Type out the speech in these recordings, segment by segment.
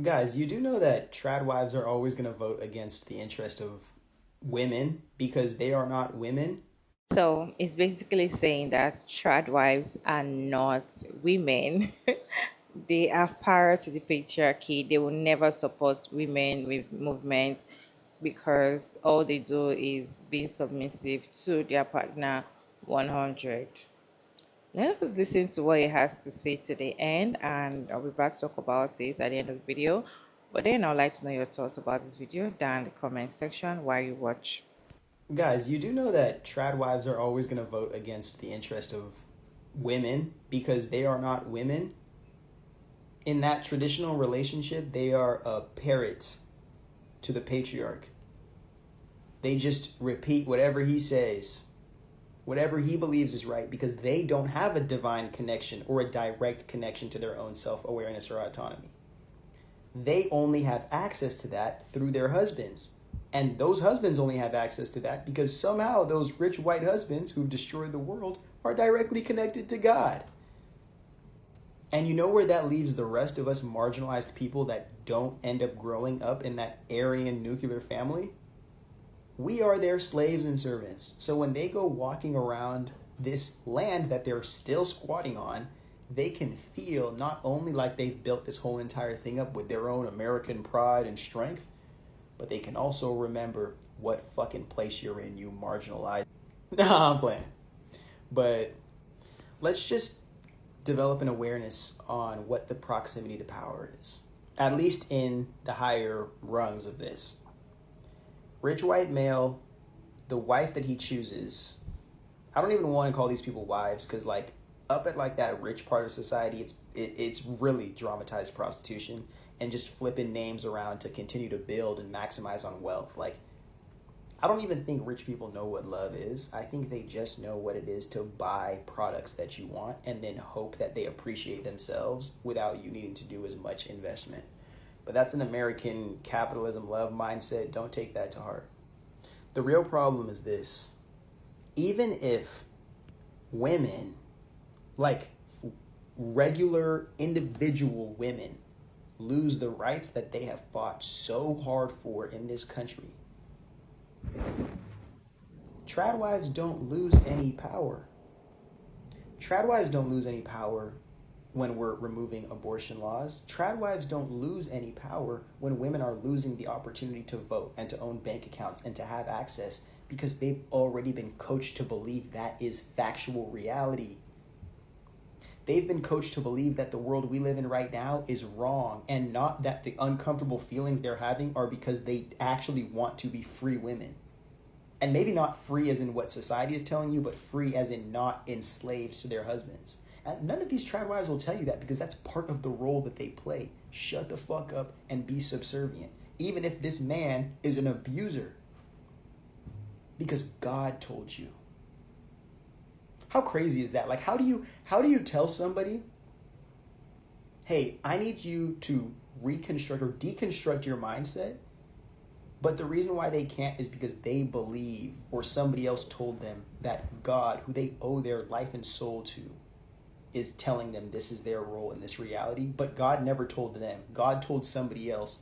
Guys, you do know that tradwives are always going to vote against the interest of women because they are not women? So it's basically saying that tradwives are not women. They are parrots to the patriarchy. They will never support women with movements because all they do is being submissive to their partner 100. Let us listen to what he has to say to the end, and I'll be back to talk about it at the end of the video. But then I'd like to know your thoughts about this video down in the comment section while you watch. Guys, you do know that tradwives are always going to vote against the interest of women because they are not women? In that traditional relationship, they are parrots to the patriarch. They just repeat whatever he says, whatever he believes is right, because they don't have a divine connection or a direct connection to their own self awareness or autonomy. They only have access to that through their husbands. And those husbands only have access to that because somehow those rich white husbands who've destroyed the world are directly connected to God. And you know where that leaves the rest of us marginalized people that don't end up growing up in that Aryan nuclear family? We are their slaves and servants. So when they go walking around this land that they're still squatting on, they can feel not only like they've built this whole entire thing up with their own American pride and strength, but they can also remember what fucking place you're in, you marginalized. Nah, I'm playing. But let's just develop an awareness on what the proximity to power is, at least in the higher rungs of this. Rich white male, the wife that he chooses, I don't even want to call these people wives because like up at like that rich part of society, it's really dramatized prostitution and just flipping names around to continue to build and maximize on wealth. Like I don't even think rich people know what love is. I think they just know what it is to buy products that you want and then hope that they appreciate themselves without you needing to do as much investment. But that's an American capitalism love mindset. Don't take that to heart. The real problem is this: even if women, like regular individual women, lose the rights that they have fought so hard for in this country, tradwives don't lose any power. Tradwives don't lose any power when we're removing abortion laws. Tradwives don't lose any power when women are losing the opportunity to vote and to own bank accounts and to have access because they've already been coached to believe that is factual reality. They've been coached to believe that the world we live in right now is wrong and not that the uncomfortable feelings they're having are because they actually want to be free women. And maybe not free as in what society is telling you, but free as in not enslaved to their husbands. And none of these tradwives will tell you that because that's part of the role that they play. Shut the fuck up and be subservient. Even if this man is an abuser. Because God told you. How crazy is that? Like how do you tell somebody, hey, I need you to reconstruct or deconstruct your mindset, but the reason why they can't is because they believe or somebody else told them that God, who they owe their life and soul to, is telling them this is their role in this reality. But God never told them. God told somebody else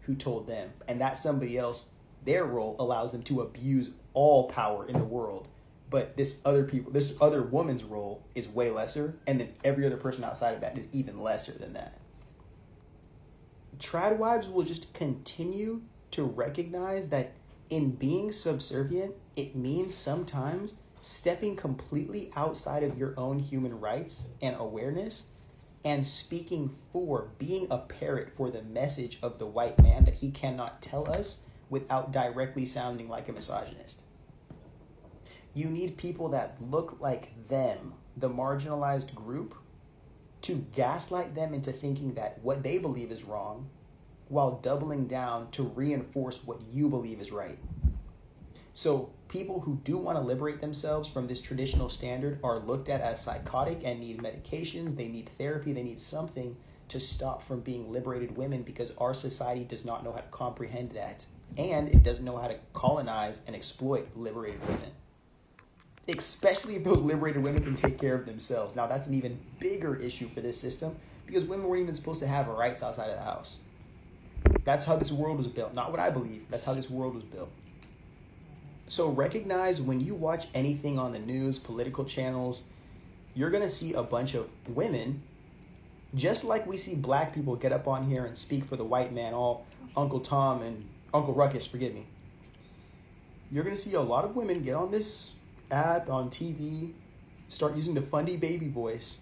who told them. And that somebody else, their role allows them to abuse all power in the world. But this other woman's role is way lesser. And then every other person outside of that is even lesser than that. Tradwives will just continue to recognize that in being subservient, it means sometimes stepping completely outside of your own human rights and awareness and speaking for being a parrot for the message of the white man that he cannot tell us without directly sounding like a misogynist. You need people that look like them, the marginalized group, to gaslight them into thinking that what they believe is wrong while doubling down to reinforce what you believe is right. So people who do want to liberate themselves from this traditional standard are looked at as psychotic and need medications, they need therapy, they need something to stop from being liberated women because our society does not know how to comprehend that. And it doesn't know how to colonize and exploit liberated women. Especially if those liberated women can take care of themselves. Now that's an even bigger issue for this system because women weren't even supposed to have rights outside of the house. That's how this world was built. Not what I believe. That's how this world was built. So recognize when you watch anything on the news, political channels, you're going to see a bunch of women, just like we see black people get up on here and speak for the white man, all Uncle Tom and Uncle Ruckus, forgive me. You're going to see a lot of women get on this app, on TV, start using the fundy baby voice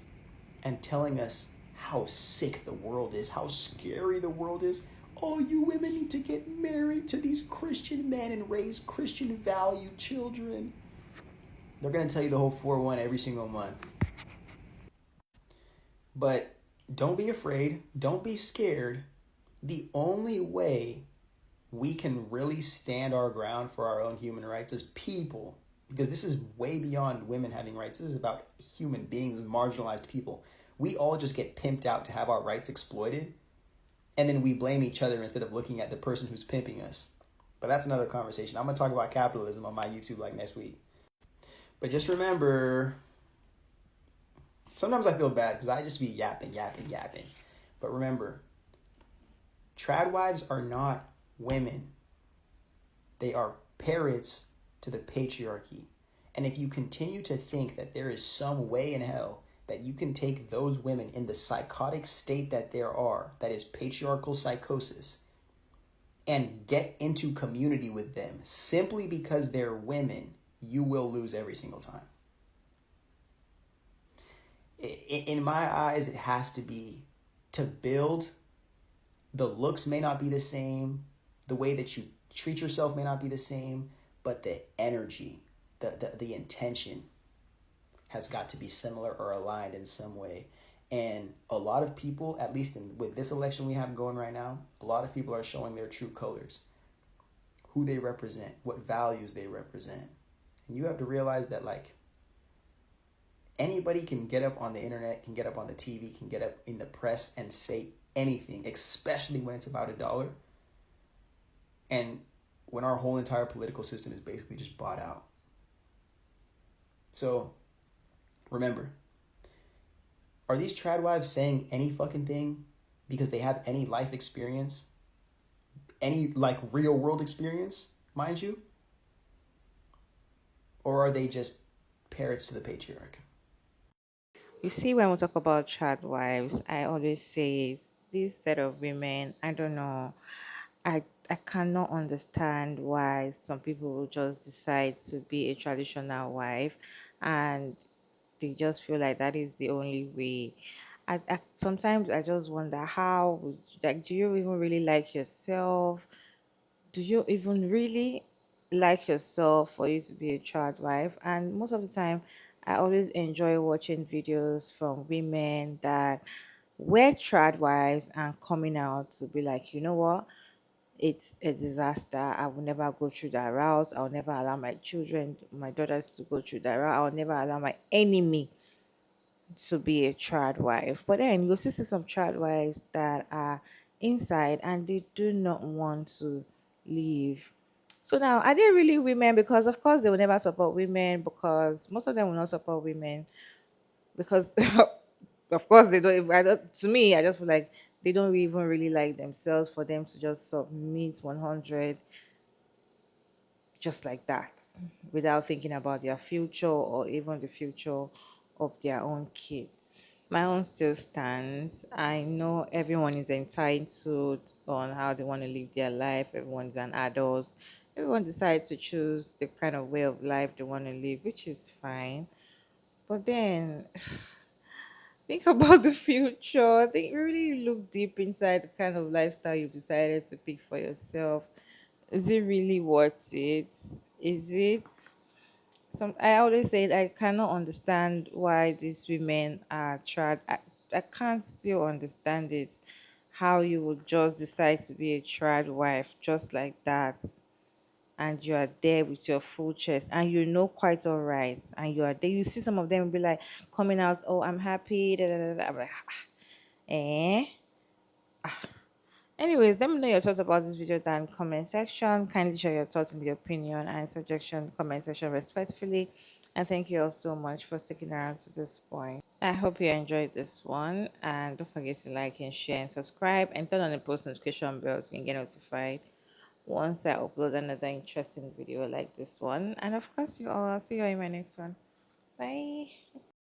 and telling us how sick the world is, how scary the world is. Oh, you women need to get married to these Christian men and raise Christian value children. They're going to tell you the whole 4-1 every single month. But don't be afraid. Don't be scared. The only way we can really stand our ground for our own human rights as people, because this is way beyond women having rights. This is about human beings and marginalized people. We all just get pimped out to have our rights exploited, and then we blame each other instead of looking at the person who's pimping us. But that's another conversation. I'm going to talk about capitalism on my YouTube like next week. But just remember, sometimes I feel bad because I just be yapping. But remember, tradwives are not women. They are parrots to the patriarchy. And if you continue to think that there is some way in hell that you can take those women in the psychotic state that there are, that is patriarchal psychosis, and get into community with them simply because they're women, you will lose every single time. In my eyes, it has to be to build. The looks may not be the same. The way that you treat yourself may not be the same. But the energy, the intention has got to be similar or aligned in some way. And a lot of people, at least with this election we have going right now, a lot of people are showing their true colors, who they represent, what values they represent. And you have to realize that, like, anybody can get up on the internet, can get up on the TV, can get up in the press and say anything, especially when it's about a dollar. And when our whole entire political system is basically just bought out. So, remember, are these tradwives saying any fucking thing because they have any life experience? Any, like, real world experience, mind you? Or are they just parrots to the patriarch? You see, when we talk about child wives, I always say it's this set of women. I don't know. I cannot understand why some people will just decide to be a traditional wife, and they just feel like that is the only way. Sometimes I just wonder like, do you even really like yourself? Do you even really like yourself for you to be a child wife? And most of the time, I always enjoy watching videos from women that were trad wives and coming out to be like, you know what? It's a disaster. I will never go through that route. I'll never allow my children, my daughters to go through that route. I'll never allow my enemy to be a child wife. But then you'll see some child wives that are inside and they do not want to leave. So now, are they really women? Because of course they will never support women, because most of them will not support women because of course they don't, to me I just feel like they don't even really like themselves for them to just submit 100 just like that without thinking about their future or even the future of their own kids. My own still stands. I know everyone is entitled on how they want to live their life. Everyone's an adult. Everyone decides to choose the kind of way of life they want to live, which is fine. But then think about the future. Think really look deep inside the kind of lifestyle you decided to pick for yourself. Is it really worth it? Is it? I always say I cannot understand why these women are trad. I can't still understand it. How you would just decide to be a trad wife just like that, and you are there with your full chest, and you know quite all right, and you are there. You see some of them be like coming out, oh, I'm happy. Da, da, da, da. I'm like, eh. Anyways, let me know your thoughts about this video down in the comment section. Kindly share your thoughts in the opinion and suggestion comment section respectfully. And thank you all so much for sticking around to this point. I hope you enjoyed this one, and don't forget to like and share and subscribe and turn on the post notification bell so you can get notified once I upload another interesting video like this one. And of course, I'll see you in my next one. Bye.